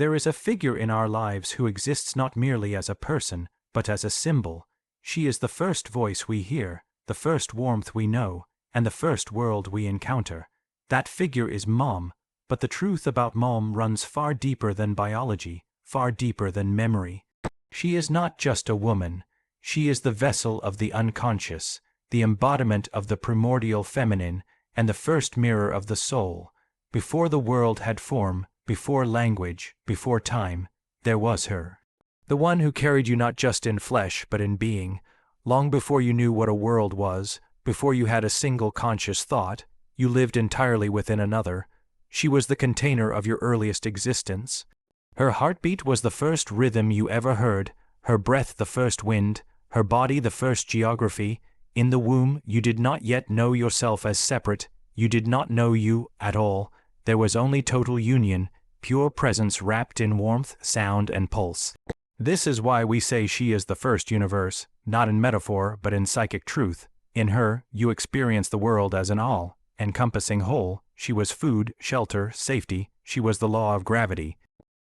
There is a figure in our lives who exists not merely as a person, but as a symbol. She is the first voice we hear, the first warmth we know, and the first world we encounter. That figure is Mom, but the truth about Mom runs far deeper than biology, far deeper than memory. She is not just a woman. She is the vessel of the unconscious, the embodiment of the primordial feminine, and the first mirror of the soul. Before the world had form, before language, before time, there was her. The one who carried you not just in flesh but in being. Long before you knew what a world was, before you had a single conscious thought, you lived entirely within another. She was the container of your earliest existence. Her heartbeat was the first rhythm you ever heard, her breath the first wind, her body the first geography. In the womb, you did not yet know yourself as separate, you did not know you at all. There was only total union, pure presence wrapped in warmth, sound, and pulse. This is why we say she is the first universe, not in metaphor but in psychic truth. In her, you experience the world as an all-encompassing whole. She was food, shelter, safety. She was the law of gravity.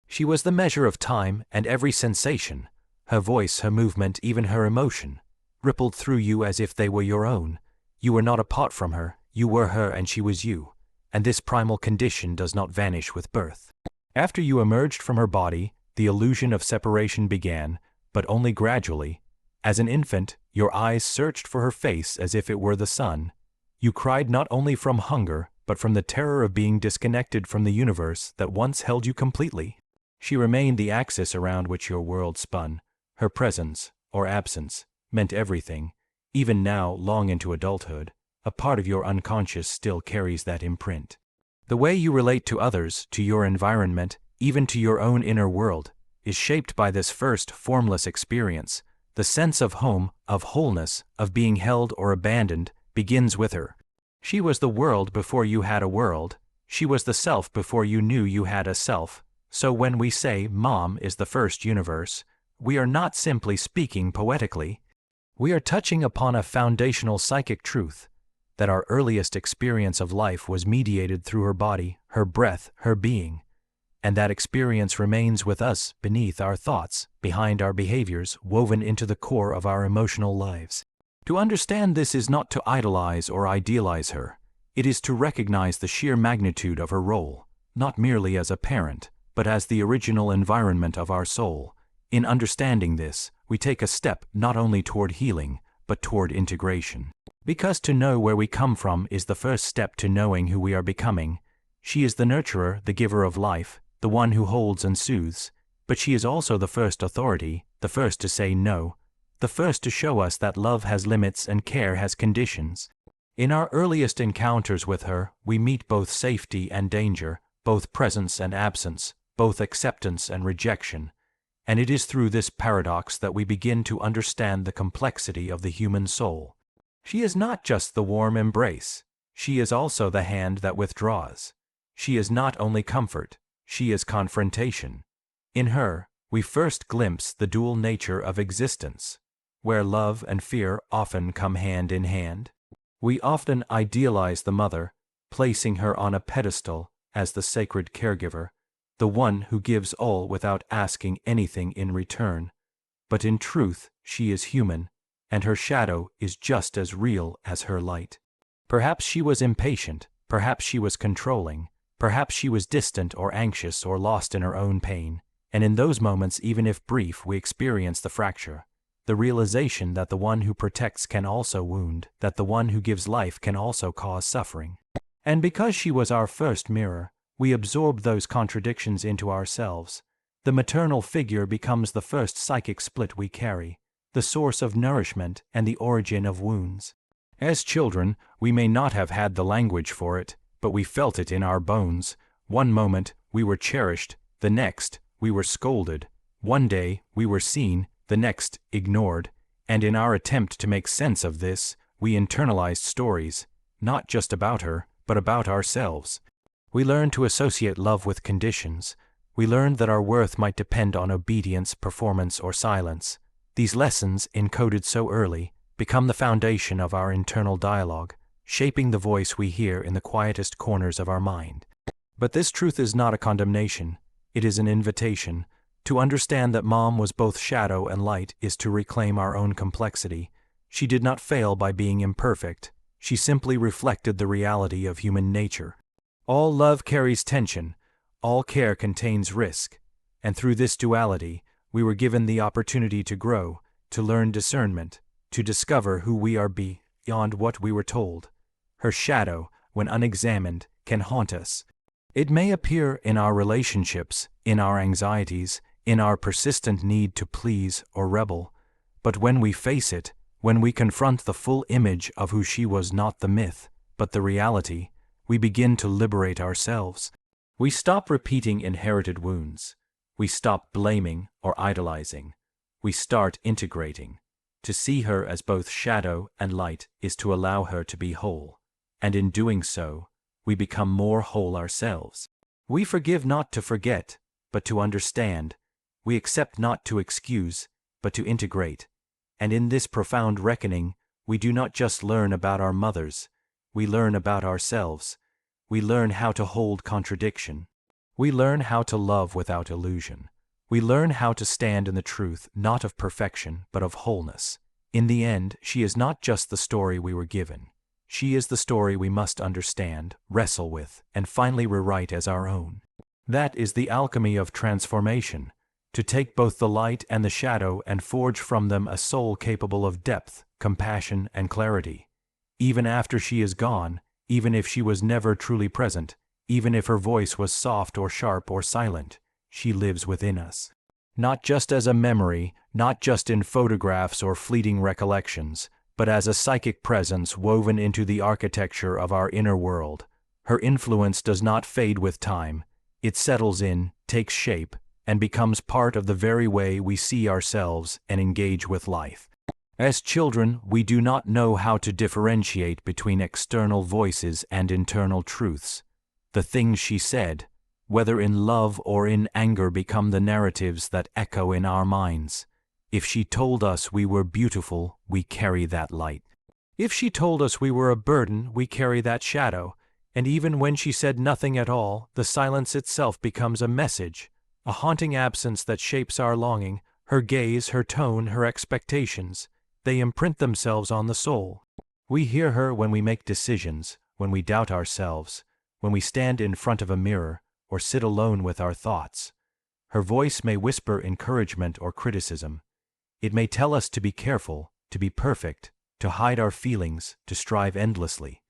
She was the measure of time and every sensation. Her voice, her movement, even her emotion, rippled through you as if they were your own. You were not apart from her, you were her and she was you. And this primal condition does not vanish with birth. After you emerged from her body, the illusion of separation began, but only gradually. As an infant, your eyes searched for her face as if it were the sun. You cried not only from hunger, but from the terror of being disconnected from the universe that once held you completely. She remained the axis around which your world spun. Her presence, or absence, meant everything. Even now, long into adulthood, a part of your unconscious still carries that imprint. The way you relate to others, to your environment, even to your own inner world, is shaped by this first formless experience. The sense of home, of wholeness, of being held or abandoned, begins with her. She was the world before you had a world. She was the self before you knew you had a self. So when we say Mom is the first universe, we are not simply speaking poetically. We are touching upon a foundational psychic truth, that our earliest experience of life was mediated through her body, her breath, her being. And that experience remains with us beneath our thoughts, behind our behaviors, woven into the core of our emotional lives. To understand this is not to idolize or idealize her. It is to recognize the sheer magnitude of her role, not merely as a parent, but as the original environment of our soul. In understanding this, we take a step not only toward healing, but toward integration. Because to know where we come from is the first step to knowing who we are becoming. She is the nurturer, the giver of life, the one who holds and soothes, but she is also the first authority, the first to say no, the first to show us that love has limits and care has conditions. In our earliest encounters with her, we meet both safety and danger, both presence and absence, both acceptance and rejection. And it is through this paradox that we begin to understand the complexity of the human soul. She is not just the warm embrace. She is also the hand that withdraws. She is not only comfort. She is confrontation. In her, we first glimpse the dual nature of existence, where love and fear often come hand in hand. We often idealize the mother, placing her on a pedestal as the sacred caregiver, the one who gives all without asking anything in return. But in truth, she is human, and her shadow is just as real as her light. Perhaps she was impatient, perhaps she was controlling, perhaps she was distant or anxious or lost in her own pain, and in those moments, even if brief, we experience the fracture, the realization that the one who protects can also wound, that the one who gives life can also cause suffering. And because she was our first mirror, we absorb those contradictions into ourselves. The maternal figure becomes the first psychic split we carry, the source of nourishment and the origin of wounds. As children, we may not have had the language for it, but we felt it in our bones. One moment, we were cherished, the next, we were scolded. One day, we were seen, the next, ignored. And in our attempt to make sense of this, we internalized stories, not just about her, but about ourselves. We learned to associate love with conditions. We learned that our worth might depend on obedience, performance, or silence. These lessons, encoded so early, become the foundation of our internal dialogue, shaping the voice we hear in the quietest corners of our mind. But this truth is not a condemnation. It is an invitation. To understand that Mom was both shadow and light is to reclaim our own complexity. She did not fail by being imperfect. She simply reflected the reality of human nature. All love carries tension. All care contains risk. And through this duality, we were given the opportunity to grow, to learn discernment, to discover who we are beyond what we were told. Her shadow, when unexamined, can haunt us. It may appear in our relationships, in our anxieties, in our persistent need to please or rebel. But when we face it, when we confront the full image of who she was, not the myth, but the reality, we begin to liberate ourselves. We stop repeating inherited wounds. We stop blaming or idolizing. We start integrating. To see her as both shadow and light is to allow her to be whole. And in doing so, we become more whole ourselves. We forgive not to forget, but to understand. We accept not to excuse, but to integrate. And in this profound reckoning, we do not just learn about our mothers. We learn about ourselves. We learn how to hold contradiction. We learn how to love without illusion. We learn how to stand in the truth, not of perfection, but of wholeness. In the end, she is not just the story we were given. She is the story we must understand, wrestle with, and finally rewrite as our own. That is the alchemy of transformation, to take both the light and the shadow and forge from them a soul capable of depth, compassion, and clarity. Even after she is gone, even if she was never truly present, even if her voice was soft or sharp or silent, she lives within us. Not just as a memory, not just in photographs or fleeting recollections, but as a psychic presence woven into the architecture of our inner world. Her influence does not fade with time. It settles in, takes shape, and becomes part of the very way we see ourselves and engage with life. As children, we do not know how to differentiate between external voices and internal truths. The things she said, whether in love or in anger, become the narratives that echo in our minds. If she told us we were beautiful, we carry that light. If she told us we were a burden, we carry that shadow. And even when she said nothing at all, the silence itself becomes a message, a haunting absence that shapes our longing. Her gaze, her tone, her expectations, they imprint themselves on the soul. We hear her when we make decisions, when we doubt ourselves, when we stand in front of a mirror, or sit alone with our thoughts. Her voice may whisper encouragement or criticism. It may tell us to be careful, to be perfect, to hide our feelings, to strive endlessly.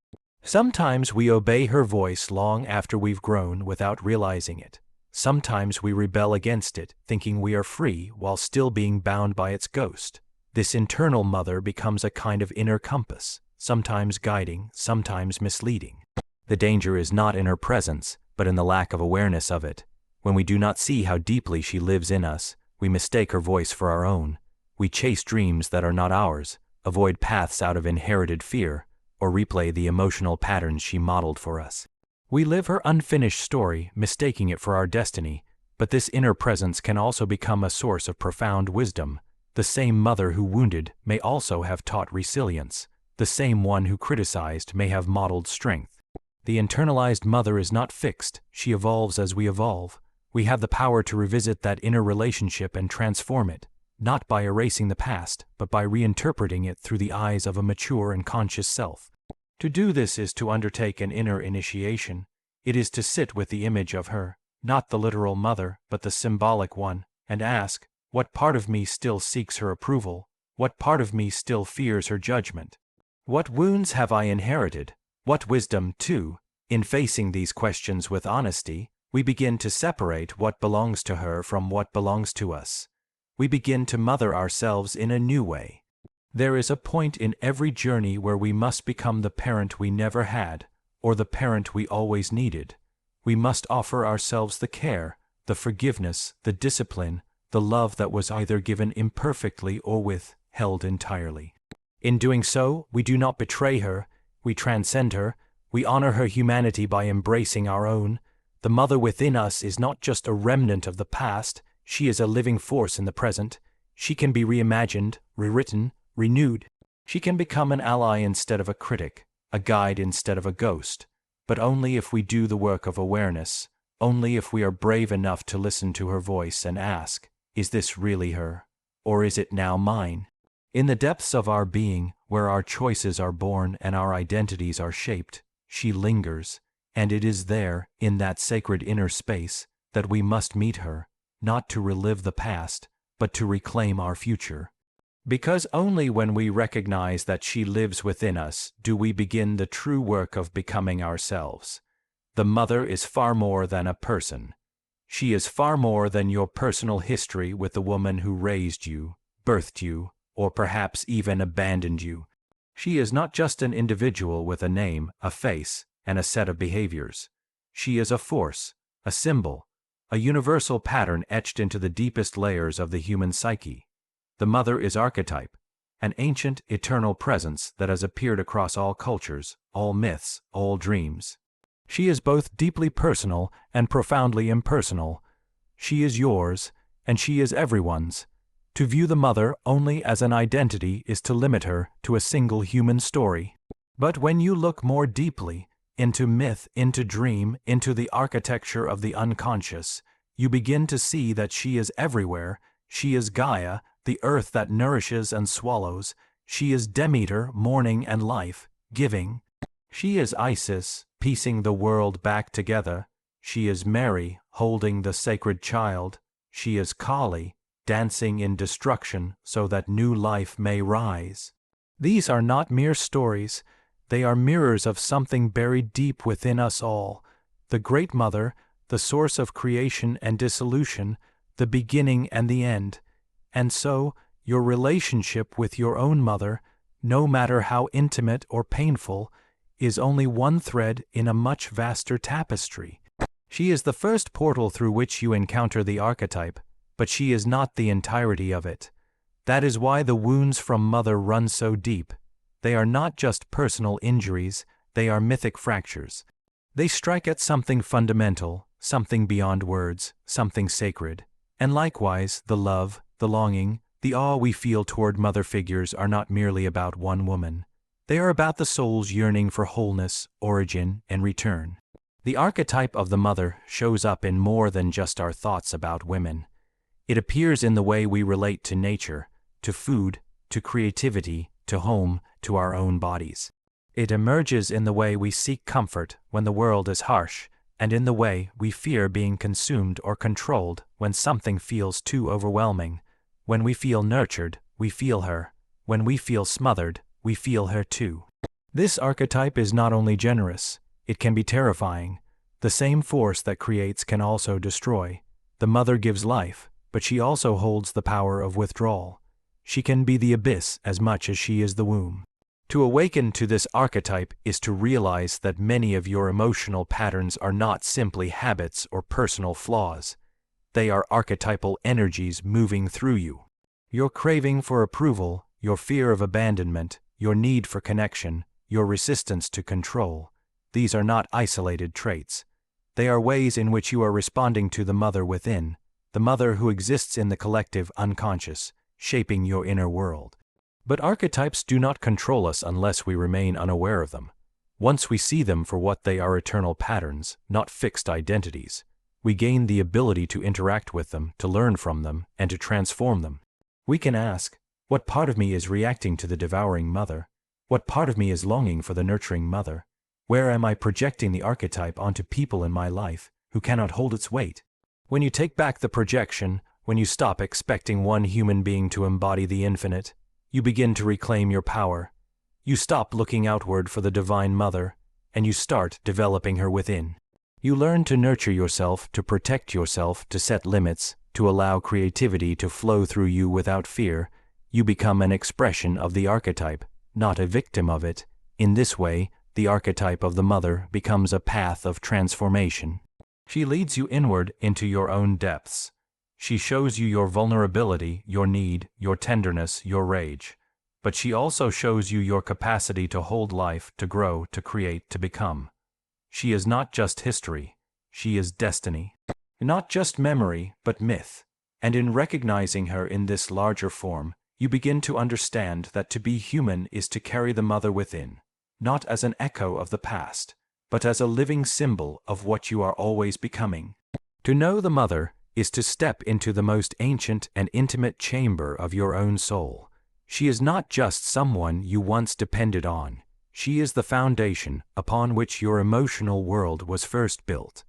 Sometimes we obey her voice long after we've grown without realizing it. Sometimes we rebel against it, thinking we are free while still being bound by its ghost. This internal mother becomes a kind of inner compass, sometimes guiding, sometimes misleading. The danger is not in her presence, but in the lack of awareness of it. When we do not see how deeply she lives in us, we mistake her voice for our own. We chase dreams that are not ours, avoid paths out of inherited fear, or replay the emotional patterns she modeled for us. We live her unfinished story, mistaking it for our destiny, but this inner presence can also become a source of profound wisdom. The same mother who wounded may also have taught resilience. The same one who criticized may have modeled strength. The internalized mother is not fixed, she evolves as we evolve. We have the power to revisit that inner relationship and transform it, not by erasing the past, but by reinterpreting it through the eyes of a mature and conscious self. To do this is to undertake an inner initiation. It is to sit with the image of her, not the literal mother, but the symbolic one, and ask, what part of me still seeks her approval? What part of me still fears her judgment? What wounds have I inherited? What wisdom, too? In facing these questions with honesty, we begin to separate what belongs to her from what belongs to us. We begin to mother ourselves in a new way. There is a point in every journey where we must become the parent we never had, or the parent we always needed. We must offer ourselves the care, the forgiveness, the discipline, the love that was either given imperfectly or withheld entirely. In doing so, we do not betray her, we transcend her, we honor her humanity by embracing our own. The mother within us is not just a remnant of the past, she is a living force in the present. She can be reimagined, rewritten, renewed. She can become an ally instead of a critic, a guide instead of a ghost, but only if we do the work of awareness, only if we are brave enough to listen to her voice and ask, is this really her? Or is it now mine? In the depths of our being, where our choices are born and our identities are shaped, she lingers, and it is there, in that sacred inner space, that we must meet her, not to relive the past, but to reclaim our future. Because only when we recognize that she lives within us do we begin the true work of becoming ourselves. The mother is far more than a person. She is far more than your personal history with the woman who raised you, birthed you, or perhaps even abandoned you. She is not just an individual with a name, a face, and a set of behaviors. She is a force, a symbol, a universal pattern etched into the deepest layers of the human psyche. The mother is archetype, an ancient, eternal presence that has appeared across all cultures, all myths, all dreams. She is both deeply personal and profoundly impersonal. She is yours, and she is everyone's. To view the mother only as an identity is to limit her to a single human story. But when you look more deeply, into myth, into dream, into the architecture of the unconscious, you begin to see that she is everywhere. She is Gaia, the earth that nourishes and swallows. She is Demeter, morning and life, giving. She is Isis, piecing the world back together. She is Mary, holding the sacred child. She is Kali, dancing in destruction so that new life may rise. These are not mere stories. They are mirrors of something buried deep within us all. The Great Mother, the source of creation and dissolution, the beginning and the end. And so, your relationship with your own mother, no matter how intimate or painful, is only one thread in a much vaster tapestry. She is the first portal through which you encounter the archetype, but she is not the entirety of it. That is why the wounds from mother run so deep. They are not just personal injuries, they are mythic fractures. They strike at something fundamental, something beyond words, something sacred. And likewise, the love, the longing, the awe we feel toward mother figures are not merely about one woman. They are about the soul's yearning for wholeness, origin, and return. The archetype of the mother shows up in more than just our thoughts about women. It appears in the way we relate to nature, to food, to creativity, to home, to our own bodies. It emerges in the way we seek comfort when the world is harsh, and in the way we fear being consumed or controlled when something feels too overwhelming. When we feel nurtured, we feel her. When we feel smothered, we feel her too. This archetype is not only generous, it can be terrifying. The same force that creates can also destroy. The mother gives life, but she also holds the power of withdrawal. She can be the abyss as much as she is the womb. To awaken to this archetype is to realize that many of your emotional patterns are not simply habits or personal flaws. They are archetypal energies moving through you. Your craving for approval, your fear of abandonment, your need for connection, your resistance to control, these are not isolated traits. They are ways in which you are responding to the mother within, the mother who exists in the collective unconscious, shaping your inner world. But archetypes do not control us unless we remain unaware of them. Once we see them for what they are, eternal patterns, not fixed identities, we gain the ability to interact with them, to learn from them, and to transform them. We can ask, what part of me is reacting to the devouring mother? What part of me is longing for the nurturing mother? Where am I projecting the archetype onto people in my life who cannot hold its weight? When you take back the projection, when you stop expecting one human being to embody the infinite, you begin to reclaim your power. You stop looking outward for the divine mother, and you start developing her within. You learn to nurture yourself, to protect yourself, to set limits, to allow creativity to flow through you without fear. You become an expression of the archetype, not a victim of it. In this way, the archetype of the mother becomes a path of transformation. She leads you inward into your own depths. She shows you your vulnerability, your need, your tenderness, your rage. But she also shows you your capacity to hold life, to grow, to create, to become. She is not just history. She is destiny. Not just memory, but myth. And in recognizing her in this larger form, you begin to understand that to be human is to carry the mother within, not as an echo of the past, but as a living symbol of what you are always becoming. To know the Mother is to step into the most ancient and intimate chamber of your own soul. She is not just someone you once depended on. She is the foundation upon which your emotional world was first built.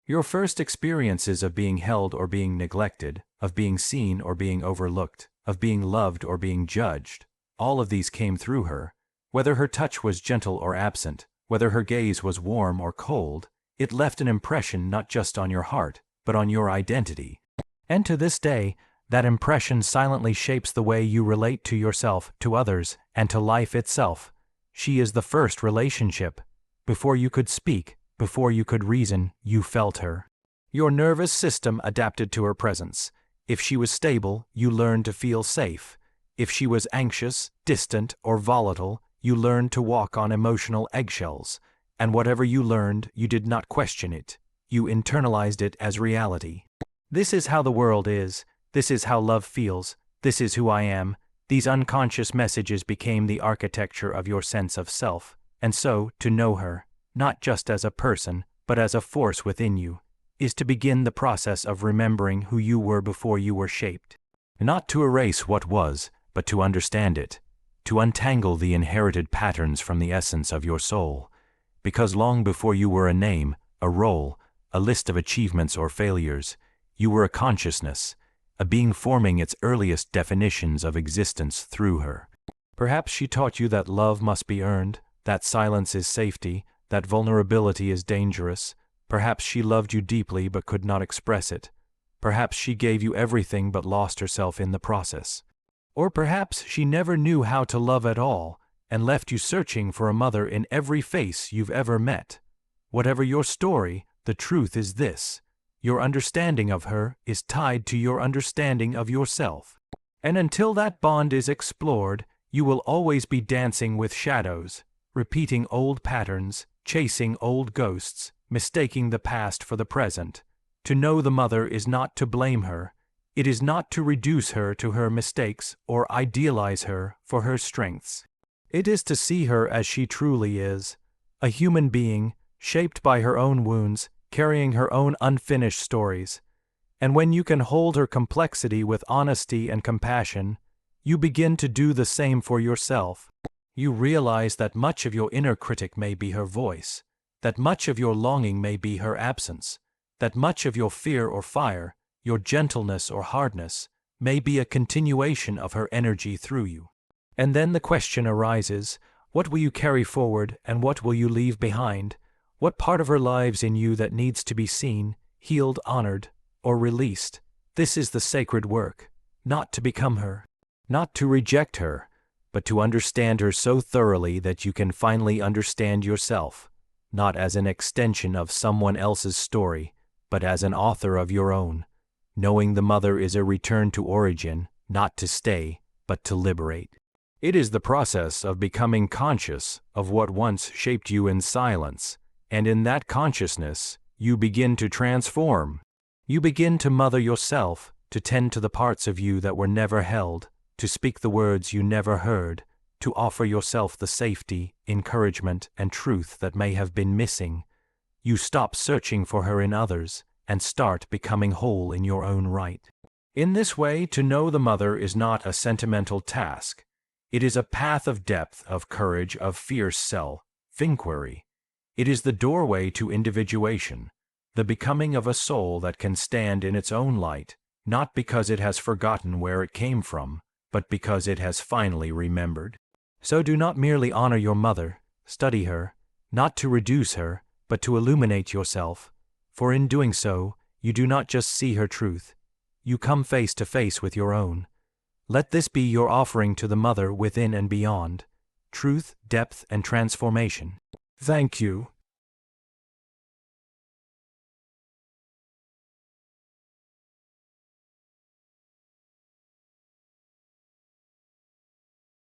Your first experiences of being held or being neglected, of being seen or being overlooked, of being loved or being judged, all of these came through her. Whether her touch was gentle or absent, whether her gaze was warm or cold, it left an impression not just on your heart, but on your identity. And to this day, that impression silently shapes the way you relate to yourself, to others, and to life itself. She is the first relationship. Before you could speak, before you could reason, you felt her. Your nervous system adapted to her presence. If she was stable, you learned to feel safe. If she was anxious, distant, or volatile, you learned to walk on emotional eggshells. And whatever you learned, you did not question it. You internalized it as reality. This is how the world is. This is how love feels. This is who I am. These unconscious messages became the architecture of your sense of self. And so, to know her, not just as a person, but as a force within you, is to begin the process of remembering who you were before you were shaped. Not to erase what was, but to understand it. To untangle the inherited patterns from the essence of your soul. Because long before you were a name, a role, a list of achievements or failures, you were a consciousness, a being forming its earliest definitions of existence through her. Perhaps she taught you that love must be earned, that silence is safety, that vulnerability is dangerous. Perhaps she loved you deeply but could not express it. Perhaps she gave you everything but lost herself in the process. Or perhaps she never knew how to love at all and left you searching for a mother in every face you've ever met. Whatever your story, the truth is this. Your understanding of her is tied to your understanding of yourself. And until that bond is explored, you will always be dancing with shadows, repeating old patterns, chasing old ghosts, mistaking the past for the present. To know the Mother is not to blame her. It is not to reduce her to her mistakes or idealize her for her strengths. It is to see her as she truly is, a human being, shaped by her own wounds, carrying her own unfinished stories. And when you can hold her complexity with honesty and compassion, you begin to do the same for yourself. You realize that much of your inner critic may be her voice, that much of your longing may be her absence, that much of your fear or fire, your gentleness or hardness, may be a continuation of her energy through you. And then the question arises, what will you carry forward and what will you leave behind? What part of her lives in you that needs to be seen, healed, honored, or released? This is the sacred work, not to become her, not to reject her, but to understand her so thoroughly that you can finally understand yourself, not as an extension of someone else's story, but as an author of your own. Knowing the Mother is a return to origin, not to stay, but to liberate. It is the process of becoming conscious of what once shaped you in silence, and in that consciousness, you begin to transform. You begin to mother yourself, to tend to the parts of you that were never held, to speak the words you never heard, to offer yourself the safety, encouragement, and truth that may have been missing. You stop searching for her in others, and start becoming whole in your own right. In this way, to know the Mother is not a sentimental task. It is a path of depth, of courage, of fierce self-inquiry. It is the doorway to individuation, the becoming of a soul that can stand in its own light, not because it has forgotten where it came from, but because it has finally remembered. So do not merely honor your Mother, study her, not to reduce her, but to illuminate yourself, for in doing so, you do not just see her truth, you come face to face with your own. Let this be your offering to the Mother within and beyond, truth, depth, and transformation. Thank you.